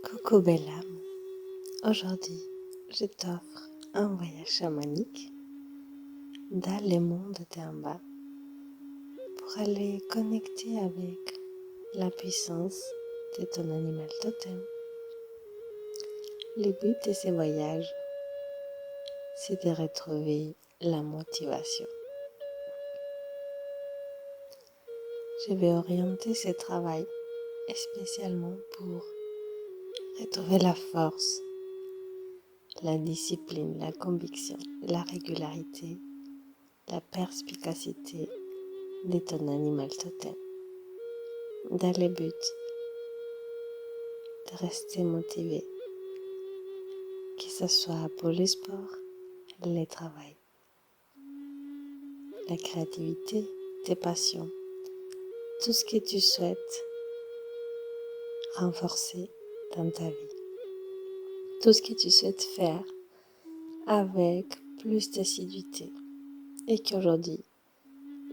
Coucou belle âme, aujourd'hui je t'offre un voyage chamanique dans le monde d'en bas pour aller connecter avec la puissance de ton animal totem. Le but de ce voyage, c'est de retrouver la motivation. Je vais orienter ce travail spécialement pour retrouver la force, la discipline, la conviction, la régularité, la perspicacité de ton animal totem, dans le but de rester motivé, que ce soit pour le sport, le travail, la créativité, tes passions, tout ce que tu souhaites renforcer dans ta vie, tout ce que tu souhaites faire avec plus d'assiduité et qui aujourd'hui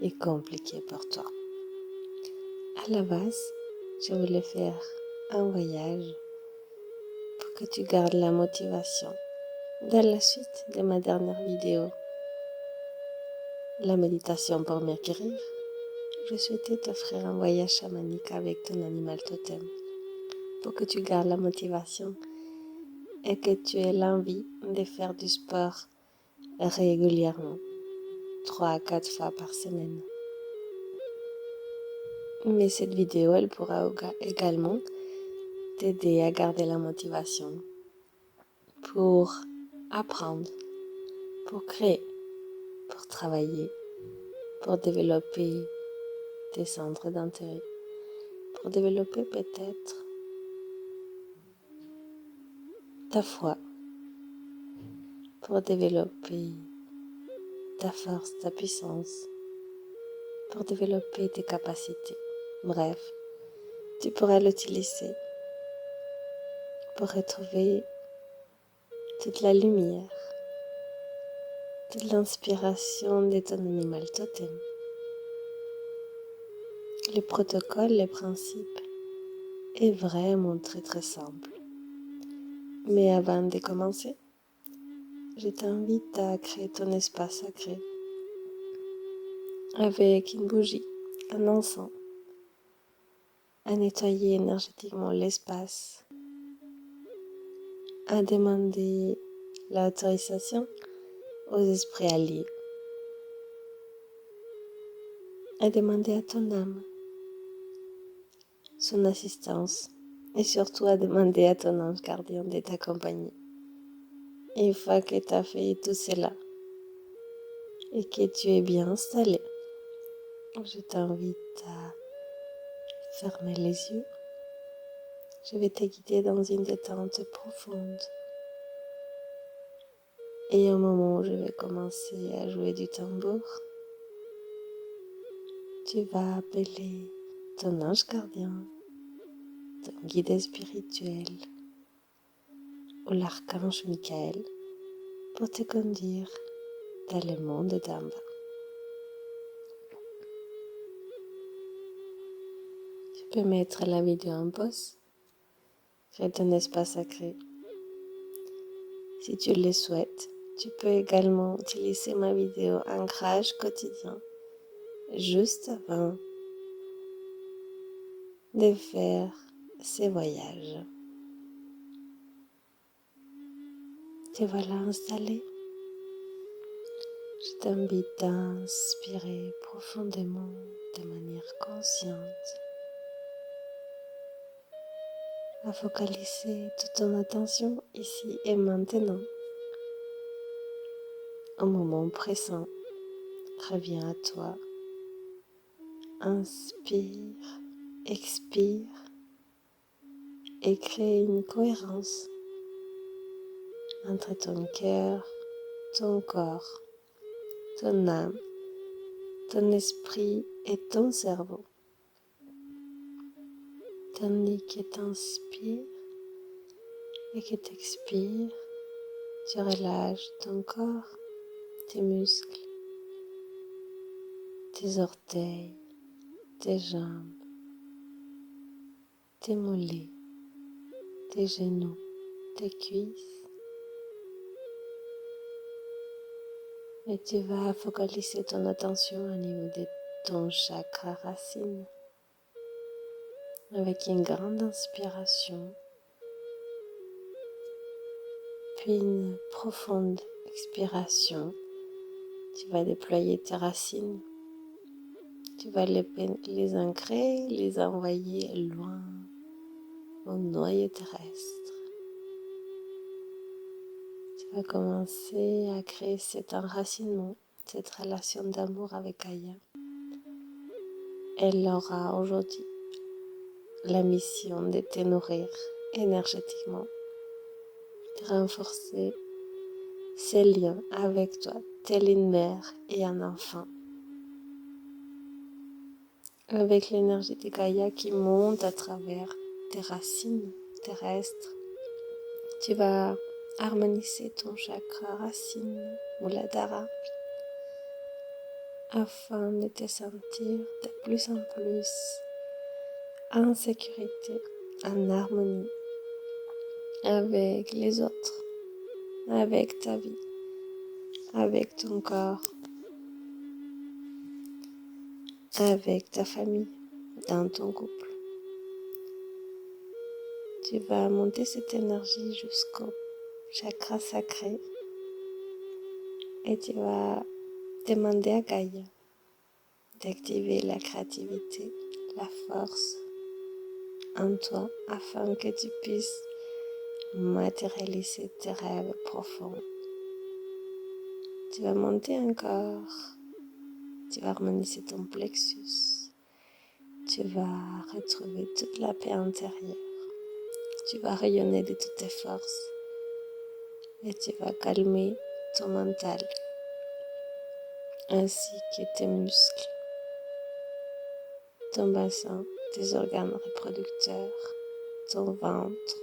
est compliqué pour toi. À la base, je voulais faire un voyage pour que tu gardes la motivation. Dans la suite de ma dernière vidéo, la méditation pour me guérir, je souhaitais t'offrir un voyage chamanique avec ton animal totem pour que tu gardes la motivation et que tu aies l'envie de faire du sport régulièrement, 3 à 4 fois par semaine. Mais cette vidéo, elle pourra également t'aider à garder la motivation pour apprendre, pour créer, pour travailler, pour développer tes centres d'intérêt, pour développer peut-être ta foi, pour développer ta force, ta puissance, pour développer tes capacités. Bref, tu pourras l'utiliser pour retrouver toute la lumière, toute l'inspiration de ton animal totem. Le protocole, le principe est vraiment très simple. Mais avant de commencer, je t'invite à créer ton espace sacré avec une bougie, un encens, à nettoyer énergétiquement l'espace, à demander l'autorisation aux esprits alliés, à demander à ton âme son assistance et surtout à demander à ton ange gardien de t'accompagner. Une fois que tu as fait tout cela et que tu es bien installé, je t'invite à fermer les yeux. Je vais te guider dans une détente profonde. Et au moment où je vais commencer à jouer du tambour, tu vas appeler ton ange gardien, ton guide spirituel ou l'archange Michael pour te conduire dans le monde d'en bas. Tu peux mettre la vidéo en pause, créer ton espace sacré. Si tu le souhaites, tu peux également utiliser ma vidéo ancrage quotidien juste avant de faire ces voyages. Te voilà installé. Je t'invite à inspirer profondément de manière consciente, à focaliser toute ton attention ici et maintenant, au moment présent. Reviens à toi. Inspire, expire et crée une cohérence entre ton cœur, ton corps, ton âme, ton esprit et ton cerveau. Tandis que tu inspires et que tu expires, tu relâches ton corps, tes muscles, tes orteils, tes jambes, tes mollets, tes genoux, tes cuisses. Et tu vas focaliser ton attention au niveau de ton chakra racine. Avec une grande inspiration, puis une profonde expiration. Tu vas déployer tes racines. Tu vas les ancrer, les envoyer loin au noyau terrestre. Tu vas commencer à créer cet enracinement, cette relation d'amour avec Gaïa. Elle aura aujourd'hui la mission de te nourrir énergétiquement, de renforcer ces liens avec toi, telle une mère et un enfant. Avec l'énergie de Gaïa qui monte à travers tes racines terrestres, tu vas harmoniser ton chakra racine, Muladhara, afin de te sentir de plus en plus en sécurité, en harmonie avec les autres, avec ta vie, avec ton corps, avec ta famille, dans ton couple. Tu vas monter cette énergie jusqu'au chakra sacré et tu vas demander à Gaïa d'activer la créativité, la force en toi afin que tu puisses matérialiser tes rêves profonds. Tu vas monter encore, tu vas harmoniser ton plexus, tu vas retrouver toute la paix intérieure, tu vas rayonner de toutes tes forces et tu vas calmer ton mental ainsi que tes muscles, ton bassin, tes organes reproducteurs, ton ventre.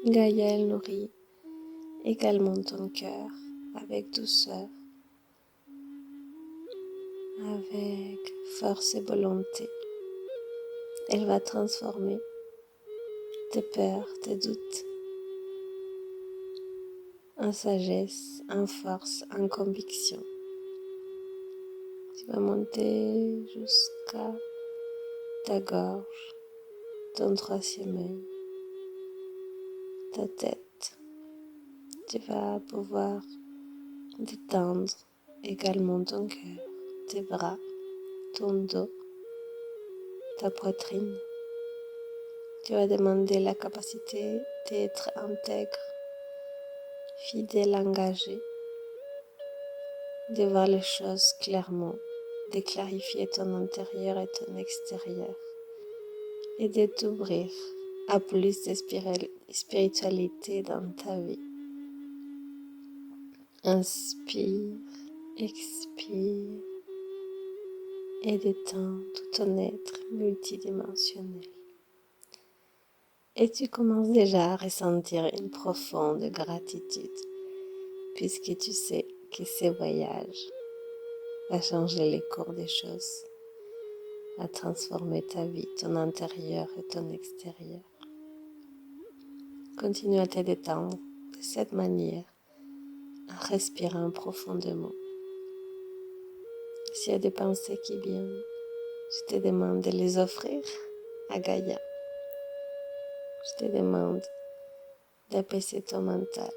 Gaïa, elle nourrit également ton cœur avec douceur, avec force et volonté. Elle va transformer tes peurs, tes doutes en sagesse, en force, en conviction. Tu vas monter jusqu'à ta gorge, ton troisième œil, ta tête. Tu vas pouvoir détendre également ton cœur, tes bras, ton dos, ta poitrine. Tu vas demander la capacité d'être intègre, fidèle, engagé, de voir les choses clairement, de clarifier ton intérieur et ton extérieur et de t'ouvrir à plus de spiritualité dans ta vie. Inspire, expire et détends tout ton être multidimensionnel. Et tu commences déjà à ressentir une profonde gratitude puisque tu sais que ce voyage va changer les cours des choses, va transformer ta vie, ton intérieur et ton extérieur. Continue à te détendre de cette manière, en respirant profondément. S'il y a des pensées qui viennent, je te demande de les offrir à Gaïa. Je te demande d'apaiser ton mental.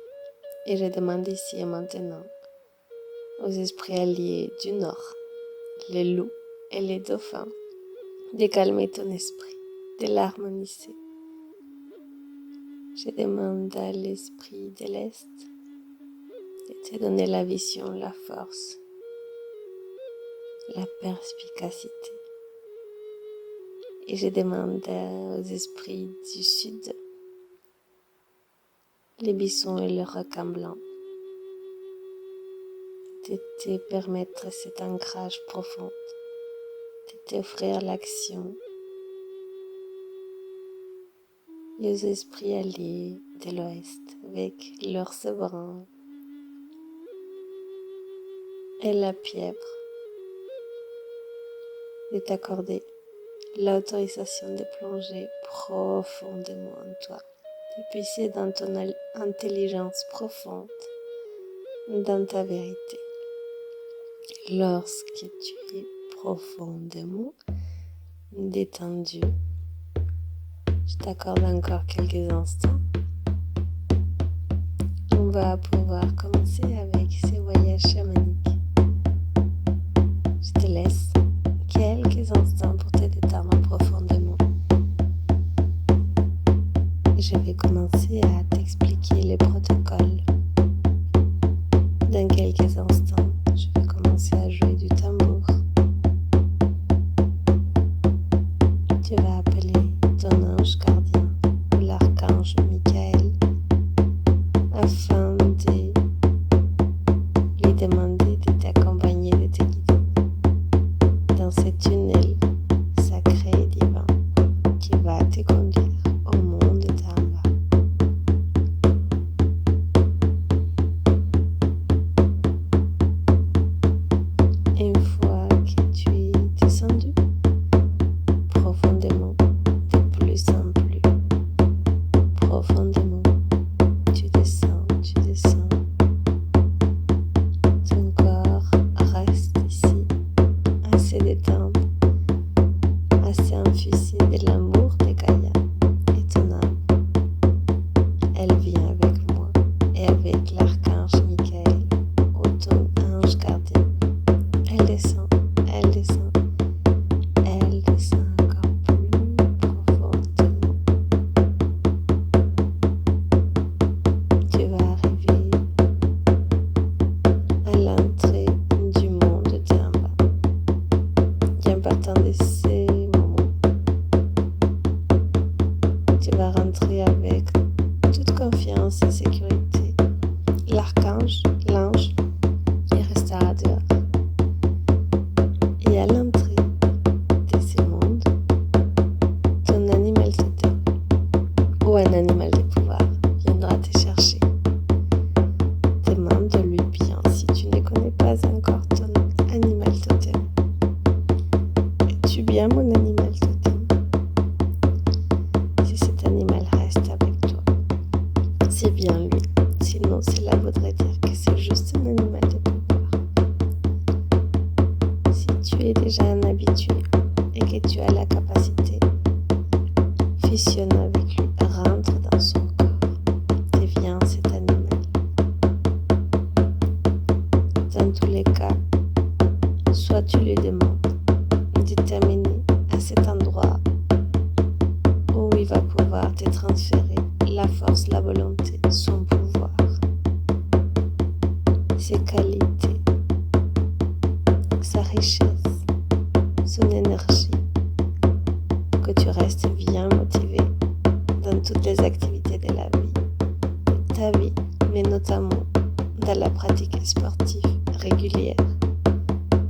Et je demande ici et maintenant aux esprits alliés du Nord, les loups et les dauphins, de calmer ton esprit, de l'harmoniser. Je demande à l'esprit de l'Est de te donner la vision, la force, la perspicacité. Et je demande aux esprits du Sud, les bisons et les requins blancs, de te permettre cet ancrage profond, de t'offrir l'action. Les esprits alliés de l'Ouest avec leur souverain et la pieuvre de t'accorder l'autorisation de plonger profondément en toi, de puiser dans ton intelligence profonde, dans ta vérité. Lorsque tu es profondément détendu, je t'accorde encore quelques instants. On va pouvoir commencer avec ces voyages chamaniques. Je te laisse quelques instants pour te détendre profondément. Je vais commencer à t'expliquer les protocoles. Dans quelques instants, je vais commencer à jouer du tambour. Tu vas appeler ton ange gardien ou l'archange Michael afin de lui demander de t'accompagner, de te guider dans ce tunnel sacré et divin qui va te conduire au monde d'en bas. Une fois que tu es descendu profondément, de plus en plus profondément, tu descends. Ton corps reste ici, assez détendu, assez infusé de l'amour de Gaïa et ton âme. Elle vient avec moi et avec l'archange Michael ou ton ange gardien. Elle descend encore plus profondément. Tu vas arriver à l'entrée du monde d'en bas. Et en partant de ces moments, tu vas rentrer avec toute confiance et sécurité. L'archange, l'ange, il restera dehors. Et à l'entrée de ce monde, ton animal totem ou un animal de pouvoir viendra te chercher. Demande-lui bien si tu ne connais pas encore ton animal totem. Es-tu bien mon animal totem? Si cet animal reste avec toi, c'est bien lui. Sinon, cela voudrait dire que c'est juste un animal de pouvoir. Si tu es déjà un habitué et que tu as la capacité, fusionne avec lui, rentre dans son corps, deviens cet animal. Dans tous les cas, soit tu lui demandes de t'amener à cet endroit où il va pouvoir te transférer la force, la volonté, son pouvoir, ses qualités, sa richesse, son énergie, pour que tu restes bien motivé dans toutes les activités de la vie, de ta vie, mais notamment dans la pratique sportive régulière,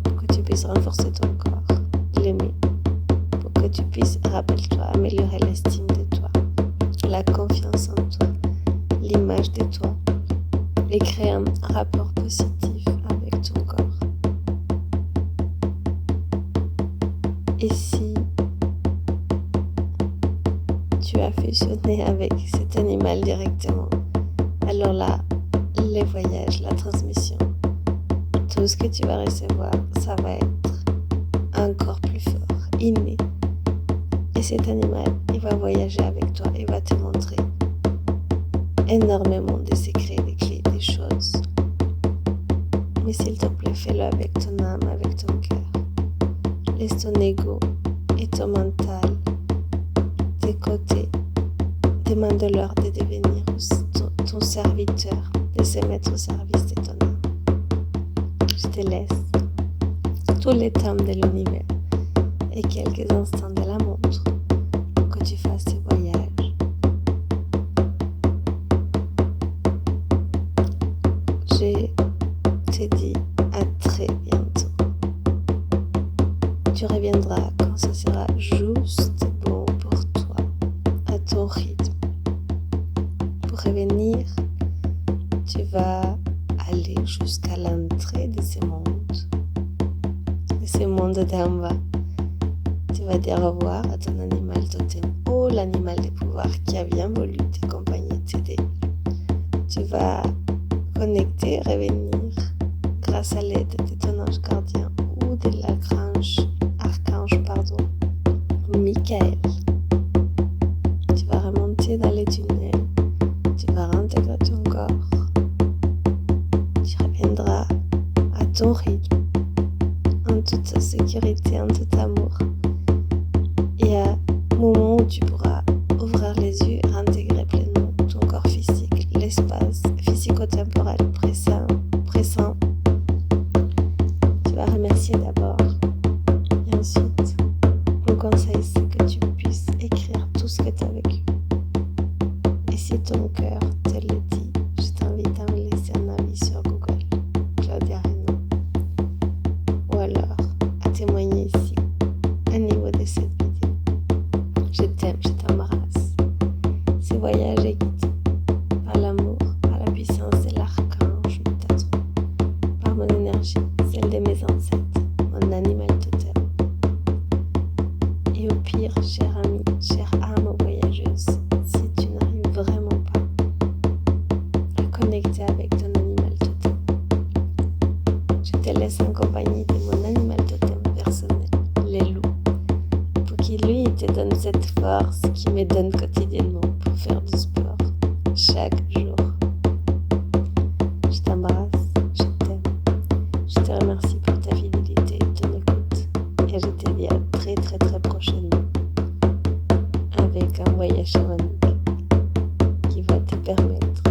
pour que tu puisses renforcer ton corps, l'aimer, pour que tu puisses, rappelle-toi, améliorer l'estime de toi, la confiance en toi, l'image de toi, et créer un rapport positif avec ton corps. Et si tu as fusionné avec cet animal directement, alors là, les voyages, la transmission, tout ce que tu vas recevoir, ça va être encore plus fort, inné. Et cet animal, il va voyager avec toi, il va te montrer énormément de secrets, des clés, des choses. Mais s'il te plaît, fais-le avec ton âme, avec ton cœur. Laisse ton ego et ton mental de côté. Demande-leur de devenir ton serviteur, de se mettre au service de ton âme. Je te laisse tous les temps de l'univers et quelques instants de la montre pour que tu fasses ce voyage. Je te dis à très bientôt. Tu reviendras quand ce sera juste bon pour toi, à ton rythme. Pour revenir, tu vas aller jusqu'à l'entrée de ce monde d'en bas. Tu Tu vas dire au revoir à ton animal totem ou l'animal des pouvoirs qui a bien voulu t'accompagner, t'aider. Tu vas connecter, revenir grâce à l'aide de ton ange gardien ou de archange, Michael. Tu vas remonter dans les tunnels, tu vas réintégrer ton corps, tu reviendras à ton rythme, en toute sécurité, en tout amour. Et à un moment où tu pourras ouvrir les yeux et intégrer pleinement ton corps physique, l'espace physico-temporel présent. Tu vas remercier d'abord. Et ensuite, mon conseil, c'est que tu puisses écrire tout ce que tu as vécu. Et si ton cœur te le dit, je t'invite à me laisser un avis sur Google, Claudia Reynaud. Ou alors à témoigner ici, au niveau de cette vidéo. Je t'aime, je t'embrasse. Ce voyage est guidé par l'amour, par la puissance de l'archange Métatron, par mon énergie, celle de mes ancêtres, mon animal totem. Et au pire, cher ami, chère âme voyageuse, si tu n'arrives vraiment pas à connecter avec ton animal totem, je te laisse en compagnie de mon animal totem personnel, le loup, pour qu'il lui te donne cette force qu'il me donne quotidiennement pour faire du sport chaque jour. Je t'embrasse, je t'aime, je te remercie pour ta fidélité et ton écoute, et je te dis à très très très prochainement avec un voyage chamanique qui va te permettre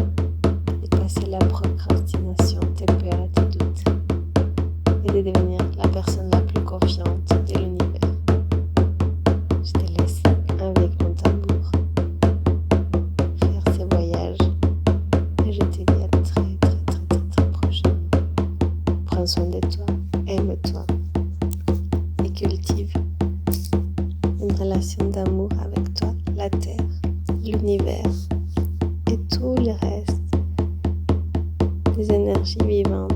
de passer la procrastination, tes peurs et tes doutes et de devenir la personne la plus confiante de l'univers. Je te laisse avec mon tambour faire ce voyage et je te dis à très très très très très prochainement. Prends soin de toi, aime-toi et cultive une relation d'amour avec toi, la terre, l'univers et tout le reste des énergies vivantes